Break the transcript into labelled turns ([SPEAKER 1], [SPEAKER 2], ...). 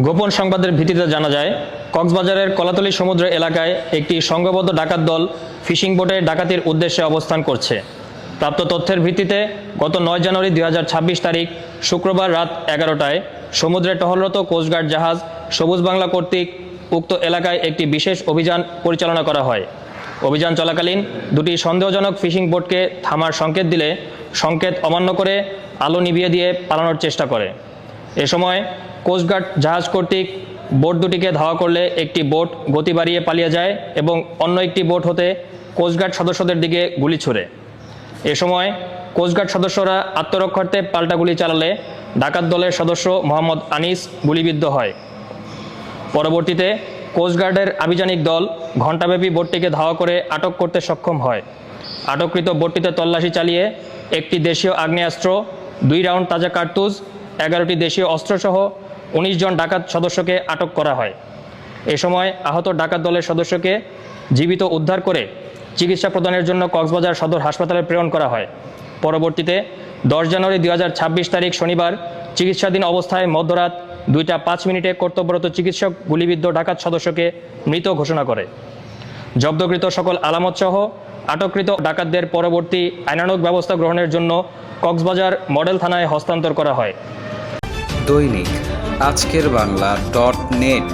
[SPEAKER 1] গোপন সংবাদের ভিত্তিতে জানা যায়, কক্সবাজারের কলাতলী সমুদ্র এলাকায় একটি সংঘবদ্ধ ডাকাত দল ফিশিং বোটে ডাকাতির উদ্দেশ্যে অবস্থান করছে। প্রাপ্ত তথ্যের ভিত্তিতে গত 9 জানুয়ারি 2026 তারিখ শুক্রবার রাত 11টায় সমুদ্রে টহলরত কোস্টগার্ড জাহাজ সবুজ বাংলা কর্তৃক উক্ত এলাকায় একটি বিশেষ অভিযান পরিচালনা করা হয়। অভিযান চলাকালীন দুটি সন্দেহজনক ফিশিং বোটকে থামার সংকেত দিলে সংকেত অমান্য করে আলো নিভিয়ে দিয়ে পালানোর চেষ্টা করে। এ সময় কোস্টগার্ড জাহাজ কর্তৃক বোট দুটিকে ধাওয়া করলে একটি বোট গতি বাড়িয়ে পালিয়ে যায় এবং অন্য একটি বোট হতে কোস্টগার্ড সদস্যদের দিকে গুলি ছুড়ে। এ সময় কোস্টগার্ড সদস্যরা আত্মরক্ষার্থে পাল্টা গুলি চালালে ডাকাত দলের সদস্য মোহাম্মদ আনিস গুলিবিদ্ধ হয়। পরবর্তীতে কোস্টগার্ডের আভিযানিক দল ঘণ্টাব্যাপী বোটটিকে ধাওয়া করে আটক করতে সক্ষম হয়। আটককৃত বোটটিতে তল্লাশি চালিয়ে একটি দেশীয় আগ্নেয়াস্ত্র, 2 রাউন্ড তাজা কার্তুজ, 11টি দেশীয় অস্ত্রসহ 19 জন ডাকাত সদস্যকে আটক করা হয়। এ সময় আহত ডাকাত দলের সদস্যকে জীবিত উদ্ধার করে চিকিৎসা প্রদানের জন্য কক্সবাজার সদর হাসপাতালে প্রেরণ করা হয়। পরবর্তীতে 10 জানুয়ারি 2026 তারিখ শনিবার চিকিৎসাধীন অবস্থায় মধ্যরাত 2টা 5 মিনিটে কর্তব্যরত চিকিৎসক গুলিবিদ্ধ ডাকাত সদস্যকে মৃত ঘোষণা করে। জব্দকৃত সকল আলামতসহ আটককৃত ডাকাতদের পরবর্তী আইনানুগ ব্যবস্থা গ্রহণের জন্য কক্সবাজার মডেল থানায় হস্তান্তর করা হয়।
[SPEAKER 2] দৈনিক আজকের বাংলা .net